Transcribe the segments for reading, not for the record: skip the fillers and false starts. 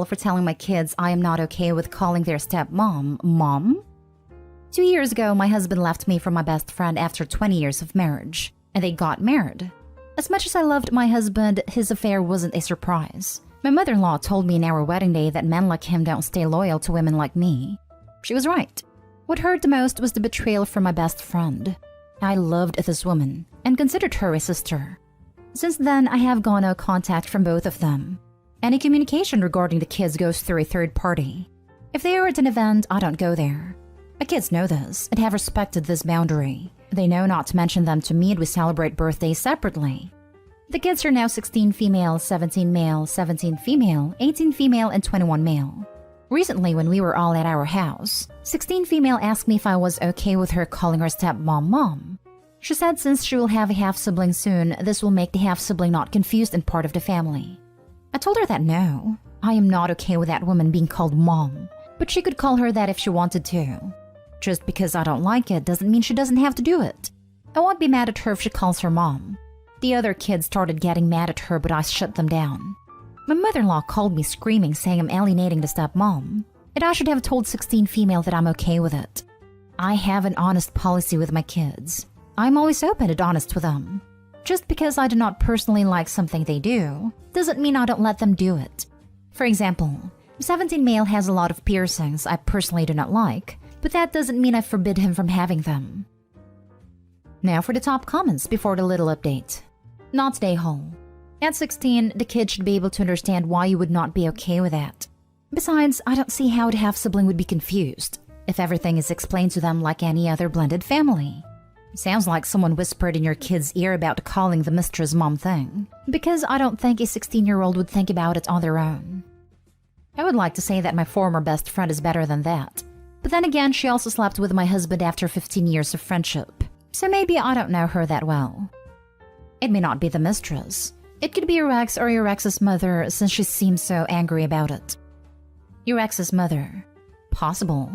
all for telling my kids I am not okay with calling their stepmom Mom. 2 years ago, my husband left me for my best friend after 20 years of marriage, and they got married. As much as I loved my husband, his affair wasn't a surprise. My mother-in-law told me in our wedding day that men like him don't stay loyal to women like me. She was right. What hurt the most was the betrayal from my best friend. I loved this woman and considered her a sister. Since then, I have gone no contact from both of them. Any communication regarding the kids goes through a third party. If they are at an event, I don't go there. My kids know this and have respected this boundary. They know not to mention them to me, and we celebrate birthdays separately. The kids are now 16 female, 17 male, 17 female, 18 female, and 21 male. Recently, when we were all at our house, 16 female asked me if I was okay with her calling her stepmom Mom. She said since she will have a half-sibling soon, this will make the half-sibling not confused and part of the family. I told her that no, I am not okay with that woman being called Mom, but she could call her that if she wanted to. Just because I don't like it doesn't mean she doesn't have to do it. I won't be mad at her if she calls her Mom. The other kids started getting mad at her, but I shut them down. My mother-in-law called me screaming, saying I'm alienating the stepmom, and I should have told 16 female that I'm okay with it. I have an honest policy with my kids. I'm always open and honest with them. Just because I do not personally like something they do, doesn't mean I don't let them do it. For example, 17 male has a lot of piercings I personally do not like, but that doesn't mean I forbid him from having them. Now for the top comments before the little update. Not today, Hole. At 16, the kid should be able to understand why you would not be okay with that. Besides, I don't see how the half-sibling would be confused if everything is explained to them like any other blended family. Sounds like someone whispered in your kid's ear about calling the mistress Mom thing, because I don't think a 16-year-old would think about it on their own. I would like to say that my former best friend is better than that, but then again, she also slept with my husband after 15 years of friendship, so maybe I don't know her that well. It may not be the mistress. It could be your ex or your ex's mother, since she seems so angry about it. Your ex's mother. Possible.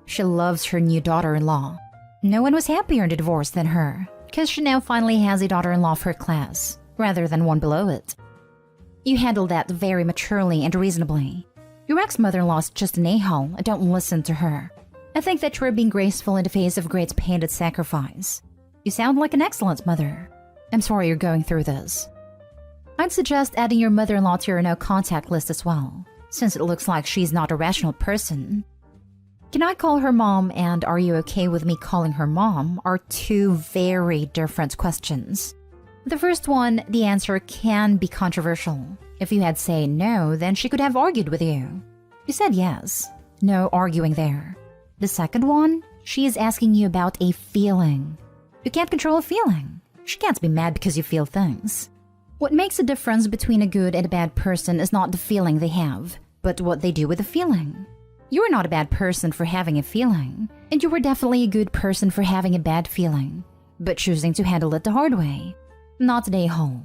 She loves her new daughter-in-law. No one was happier in the divorce than her, because she now finally has a daughter-in-law of her class, rather than one below it. You handled that very maturely and reasonably. Your ex-mother-in-law is just an a-hole, and don't listen to her. I think that you're being graceful in the face of great pain and sacrifice. You sound like an excellent mother. I'm sorry you're going through this. I'd suggest adding your mother-in-law to your no-contact list as well, since it looks like she's not a rational person. Can I call her Mom and are you okay with me calling her Mom are two very different questions. The first one, the answer can be controversial. If you had said no, then she could have argued with you. You said yes. No arguing there. The second one, she is asking you about a feeling. You can't control a feeling. She can't be mad because you feel things. What makes a difference between a good and a bad person is not the feeling they have, but what they do with the feeling. You are not a bad person for having a feeling, and you were definitely a good person for having a bad feeling, but choosing to handle it the hard way. Not today, Hole.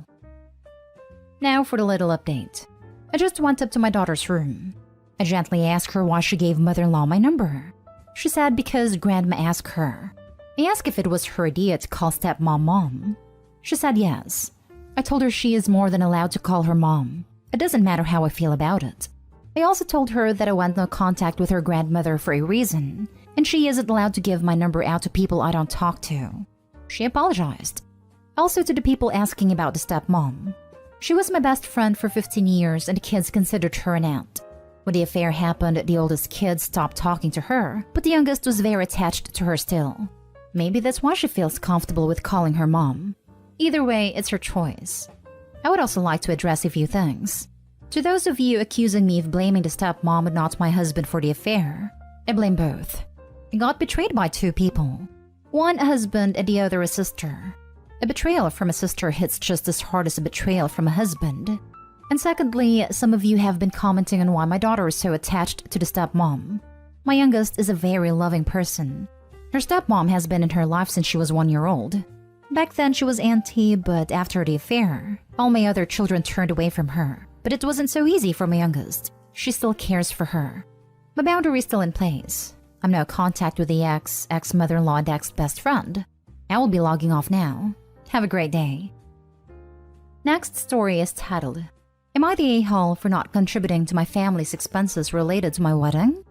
Now for the little update. I just went up to my daughter's room. I gently asked her why she gave mother-in-law my number. She said because grandma asked her. I asked if it was her idea to call stepmom Mom. She said yes. I told her she is more than allowed to call her Mom. It doesn't matter how I feel about it. I also told her that I want no contact with her grandmother for a reason, and she isn't allowed to give my number out to people I don't talk to. She apologized. Also to the people asking about the stepmom. She was my best friend for 15 years and the kids considered her an aunt. When the affair happened, the oldest kid stopped talking to her, but the youngest was very attached to her still. Maybe that's why she feels comfortable with calling her Mom. Either way, it's her choice. I would also like to address a few things. To those of you accusing me of blaming the stepmom and not my husband for the affair, I blame both. I got betrayed by two people. One a husband and the other a sister. A betrayal from a sister hits just as hard as a betrayal from a husband. And secondly, some of you have been commenting on why my daughter is so attached to the stepmom. My youngest is a very loving person. Her stepmom has been in her life since she was 1 year old. Back then she was auntie, but after the affair, all my other children turned away from her. But it wasn't so easy for my youngest. She still cares for her. My boundary is still in place. I'm no contact with the ex-mother-in-law and ex-best friend. I will be logging off now. Have a great day. Next story is titled, Am I the a-hole for not contributing to my family's expenses related to my wedding?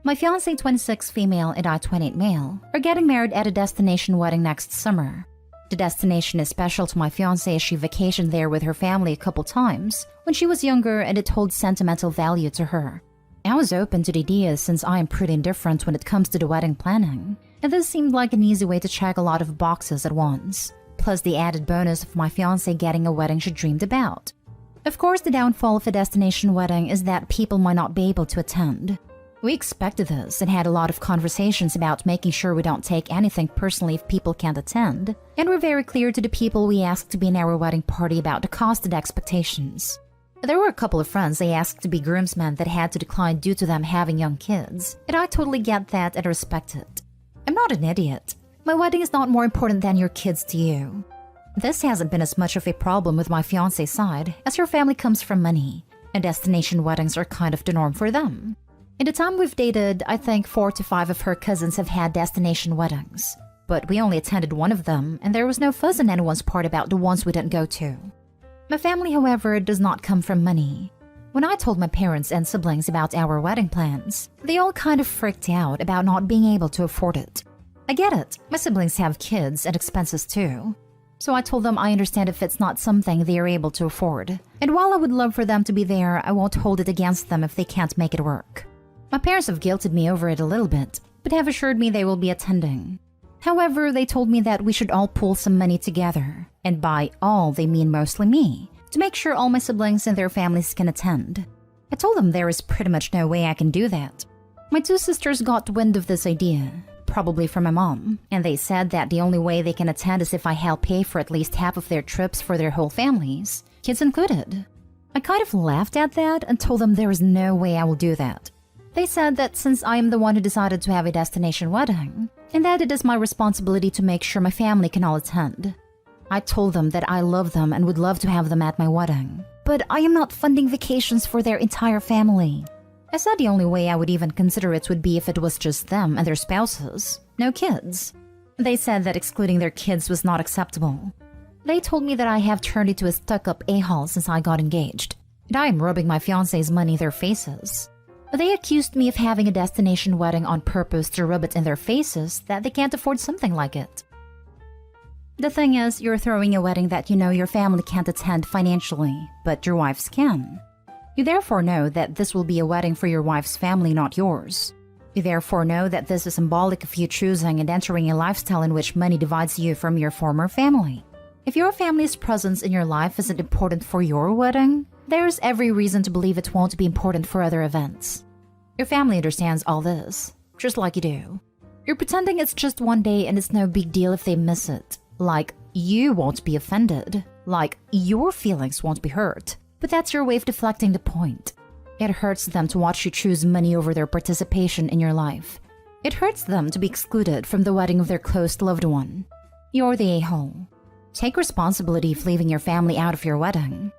My fiancé, 26 female, and I, 28 male, are getting married at a destination wedding next summer. The destination is special to my fiancé as she vacationed there with her family a couple times when she was younger, and it holds sentimental value to her. I was open to the idea since I am pretty indifferent when it comes to the wedding planning, and this seemed like an easy way to check a lot of boxes at once, plus the added bonus of my fiancé getting a wedding she dreamed about. Of course, the downfall of a destination wedding is that people might not be able to attend. We expected this and had a lot of conversations about making sure we don't take anything personally if people can't attend, and we're very clear to the people we asked to be in our wedding party about the cost and expectations. There were a couple of friends they asked to be groomsmen that had to decline due to them having young kids, and I totally get that and respect it. I'm not an idiot. My wedding is not more important than your kids to you. This hasn't been as much of a problem with my fiancé's side, as her family comes from money, and destination weddings are kind of the norm for them. In the time we've dated, I think 4 to 5 of her cousins have had destination weddings, but we only attended one of them, and there was no fuss on anyone's part about the ones we didn't go to. My family, however, does not come from money. When I told my parents and siblings about our wedding plans, they all kind of freaked out about not being able to afford it. I get it, my siblings have kids and expenses too. So I told them I understand if it's not something they are able to afford. And while I would love for them to be there, I won't hold it against them if they can't make it work. My parents have guilted me over it a little bit, but have assured me they will be attending. However, they told me that we should all pool some money together, and by all they mean mostly me, to make sure all my siblings and their families can attend. I told them there is pretty much no way I can do that. My 2 sisters got wind of this idea, probably from my mom, and they said that the only way they can attend is if I help pay for at least half of their trips for their whole families, kids included. I kind of laughed at that and told them there is no way I will do that. They said that since I am the one who decided to have a destination wedding, and that it is my responsibility to make sure my family can all attend. I told them that I love them and would love to have them at my wedding, but I am not funding vacations for their entire family. I said the only way I would even consider it would be if it was just them and their spouses, no kids. They said that excluding their kids was not acceptable. They told me that I have turned into a stuck-up a-hole since I got engaged, and I am rubbing my fiancé's money in their faces. They accused me of having a destination wedding on purpose to rub it in their faces that they can't afford something like it. The thing is, you're throwing a wedding that you know your family can't attend financially, but your wife's can. You therefore know that this will be a wedding for your wife's family, not yours. You therefore know that this is symbolic of you choosing and entering a lifestyle in which money divides you from your former family. If your family's presence in your life isn't important for your wedding, there's every reason to believe it won't be important for other events. Your family understands all this, just like you do. You're pretending it's just one day and it's no big deal if they miss it. Like, you won't be offended. Like, your feelings won't be hurt. But that's your way of deflecting the point. It hurts them to watch you choose money over their participation in your life. It hurts them to be excluded from the wedding of their close loved one. You're the a-hole. Take responsibility for leaving your family out of your wedding.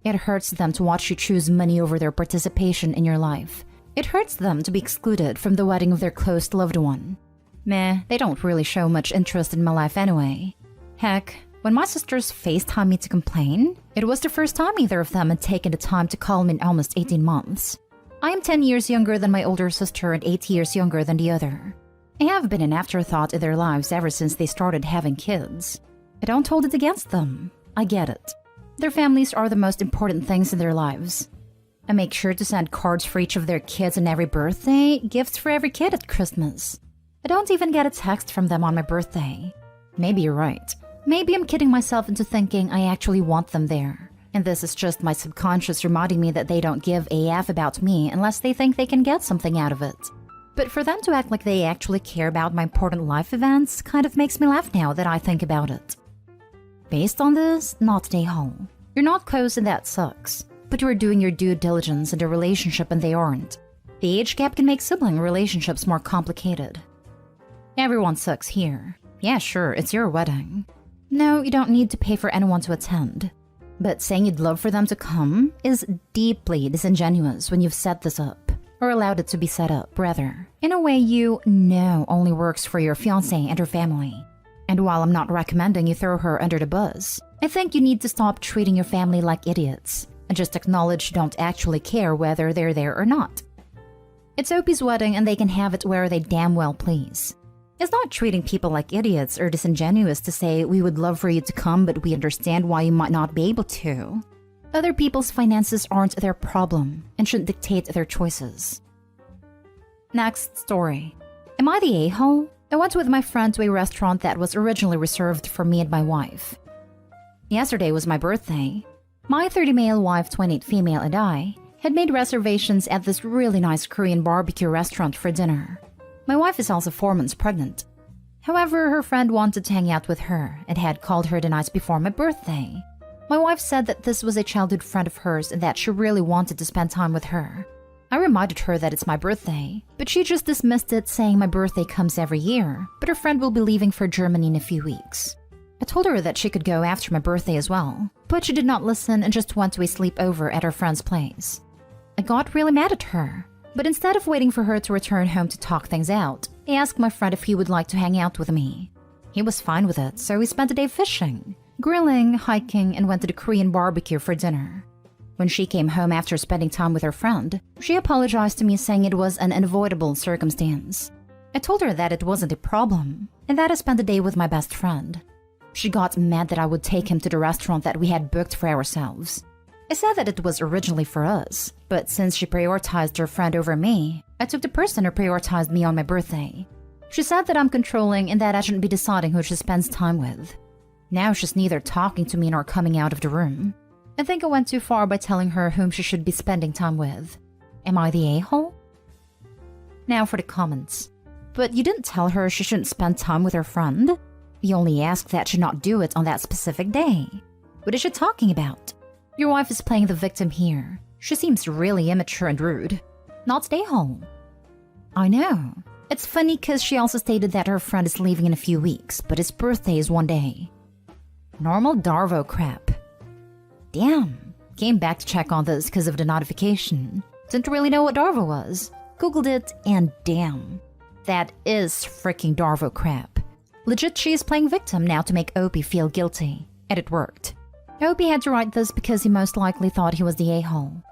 It hurts them to watch you choose money over their participation in your life. It hurts them to be excluded from the wedding of their close loved one. Meh, they don't really show much interest in my life anyway. Heck, when my sisters FaceTimed me to complain, it was the first time either of them had taken the time to call me in almost 18 months. I am 10 years younger than my older sister and 8 years younger than the other. I have been an afterthought in their lives ever since they started having kids. I don't hold it against them. I get it. Their families are the most important things in their lives. I make sure to send cards for each of their kids on every birthday, gifts for every kid at Christmas. I don't even get a text from them on my birthday. Maybe you're right. Maybe I'm kidding myself into thinking I actually want them there. And this is just my subconscious reminding me that they don't give a f about me unless they think they can get something out of it. But for them to act like they actually care about my important life events kind of makes me laugh now that I think about it. Based on this, not an a-hole. You're not close and that sucks. But you are doing your due diligence in a relationship and they aren't. The age gap can make sibling relationships more complicated. Everyone sucks here. Yeah, sure, it's your wedding. No, you don't need to pay for anyone to attend. But saying you'd love for them to come is deeply disingenuous when you've set this up, or allowed it to be set up, rather, in a way you know only works for your fiancé and her family. And while I'm not recommending you throw her under the bus, I think you need to stop treating your family like idiots. and just acknowledge you don't actually care whether they're there or not. It's Opie's wedding and they can have it where they damn well please. It's not treating people like idiots or disingenuous to say we would love for you to come but we understand why you might not be able to. Other people's finances aren't their problem and shouldn't dictate their choices. Next story. Am I the a-hole? I went with my friend to a restaurant that was originally reserved for me and my wife. Yesterday was my birthday. My 30 male wife, 28 female, and I had made reservations at this really nice Korean barbecue restaurant for dinner. My wife is also 4 months pregnant. However, her friend wanted to hang out with her and had called her the night before my birthday. My wife said that this was a childhood friend of hers and that she really wanted to spend time with her. I reminded her that it's my birthday, but she just dismissed it, saying my birthday comes every year, but her friend will be leaving for Germany in a few weeks. I told her that she could go after my birthday as well, but she did not listen and just went to a sleepover at her friend's place. I got really mad at her, but instead of waiting for her to return home to talk things out, I asked my friend if he would like to hang out with me. He was fine with it, so we spent the day fishing, grilling, hiking, and went to the Korean barbecue for dinner. When she came home after spending time with her friend, she apologized to me, saying it was an unavoidable circumstance. I told her that it wasn't a problem, and that I spent the day with my best friend. She got mad that I would take him to the restaurant that we had booked for ourselves. I said that it was originally for us, but since she prioritized her friend over me, I took the person who prioritized me on my birthday. She said that I'm controlling and that I shouldn't be deciding who she spends time with. Now she's neither talking to me nor coming out of the room. I think I went too far by telling her whom she should be spending time with. Am I the a-hole? Now for the comments. But you didn't tell her she shouldn't spend time with her friend? You only asked that she not do it on that specific day. What is she talking about? Your wife is playing the victim here. She seems really immature and rude. Not the a-hole. I know. It's funny because she also stated that her friend is leaving in a few weeks, but his birthday is one day. Normal Darvo crap. Damn. Came back to check on this because of the notification. Didn't really know what Darvo was. Googled it and damn. That is freaking Darvo crap. Legit, she is playing victim now to make Opie feel guilty. And it worked. Opie had to write this because he most likely thought he was the a-hole.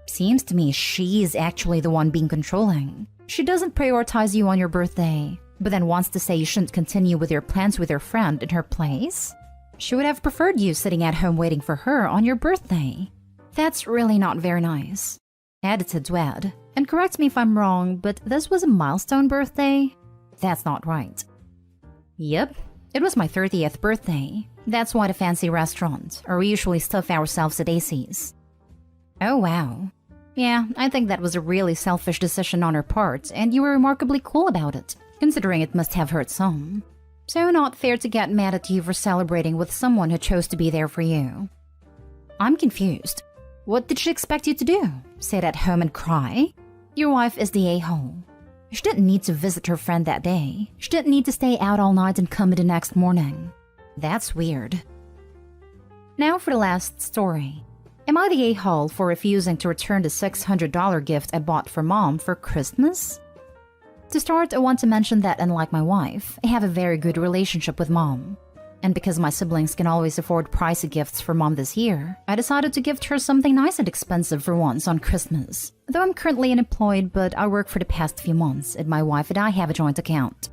Seems to me she's actually the one being controlling. She doesn't prioritize you on your birthday, but then wants to say you shouldn't continue with your plans with your friend in her place. She would have preferred you sitting at home waiting for her on your birthday. That's really not very nice. Edited to add, and correct me if I'm wrong, but this was a milestone birthday? That's not right. Yep, it was my 30th birthday. That's why the fancy restaurant, or we usually stuff ourselves at AC's. Oh wow. Yeah, I think that was a really selfish decision on her part, and you were remarkably cool about it, considering it must have hurt some. So not fair to get mad at you for celebrating with someone who chose to be there for you. I'm confused. What did she expect you to do? Sit at home and cry? Your wife is the a-hole. She didn't need to visit her friend that day. She didn't need to stay out all night and come in the next morning. That's weird. Now for the last story. Am I the a-hole for refusing to return the $600 gift I bought for Mom for Christmas? To start, I want to mention that unlike my wife, I have a very good relationship with Mom. And because my siblings can always afford pricey gifts for Mom this year, I decided to gift her something nice and expensive for once on Christmas. Though I'm currently unemployed, but I work for the past few months, and my wife and I have a joint account.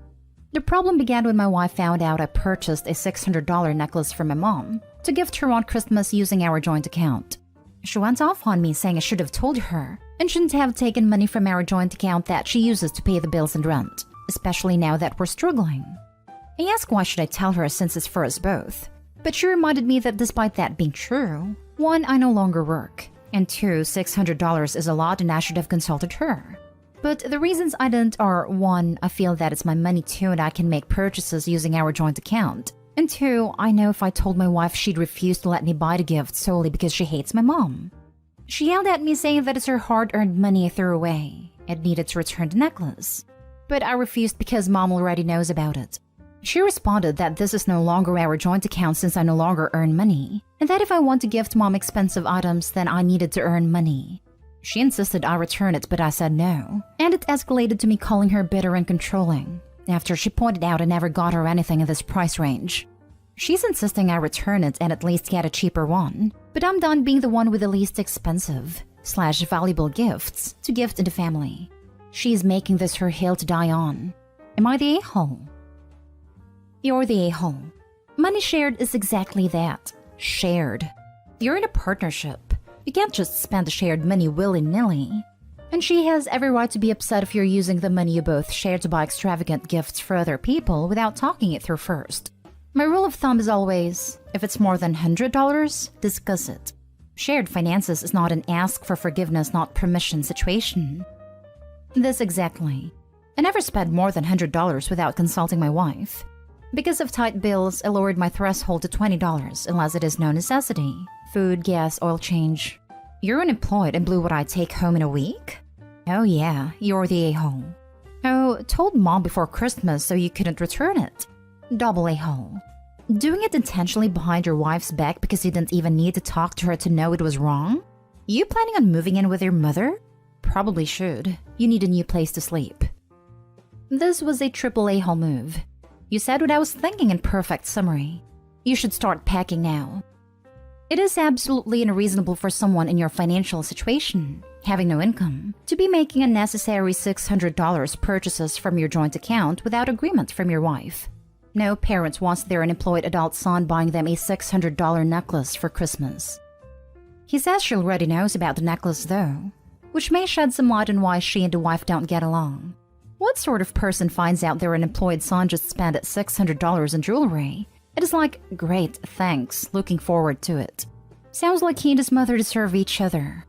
The problem began when my wife found out I purchased a $600 necklace for my mom to gift her on Christmas using our joint account. She went off on me, saying I should have told her and shouldn't have taken money from our joint account that she uses to pay the bills and rent, especially now that we're struggling. I asked why should I tell her since it's for us both, but she reminded me that despite that being true, 1, I no longer work, and 2, $600 is a lot and I should have consulted her. But the reasons I didn't are 1, I feel that it's my money too and I can make purchases using our joint account, and 2, I know if I told my wife she'd refuse to let me buy the gift solely because she hates my mom. She yelled at me saying that it's her hard-earned money I threw away and needed to return the necklace. But I refused because Mom already knows about it. She responded that this is no longer our joint account since I no longer earn money, and that if I want to gift Mom expensive items then I needed to earn money. She insisted I return it, but I said no, and it escalated to me calling her bitter and controlling, after she pointed out I never got her anything in this price range. She's insisting I return it and at least get a cheaper one, But I'm done being the one with the least expensive / valuable gifts to gift in the family. She's making this her hill to die on. Am I the a-hole? You're the a-hole. Money shared is exactly that. Shared. You're in a partnership. You can't just spend the shared money willy-nilly. And she has every right to be upset if you're using the money you both share to buy extravagant gifts for other people without talking it through first. My rule of thumb is always, if it's more than $100, discuss it. Shared finances is not an ask for forgiveness, not permission situation. This exactly. I never spent more than $100 without consulting my wife. Because of tight bills, I lowered my threshold to $20 unless it is no necessity. Food, gas, oil change. You're unemployed and blew what I take home in a week? Oh yeah, you're the a-hole. Oh, told mom before Christmas so you couldn't return it. Double a-hole. Doing it intentionally behind your wife's back because you didn't even need to talk to her to know it was wrong? You planning on moving in with your mother? Probably should. You need a new place to sleep. This was a triple a-hole move. You said what I was thinking in perfect summary. You should start packing now. It is absolutely unreasonable for someone in your financial situation, having no income, to be making unnecessary $600 purchases from your joint account without agreement from your wife. No parent wants their unemployed adult son buying them a $600 necklace for Christmas. He says she already knows about the necklace though, which may shed some light on why she and the wife don't get along. What sort of person finds out their unemployed son just spent $600 in jewelry? It is like, great, thanks, looking forward to it. Sounds like he and his mother deserve each other.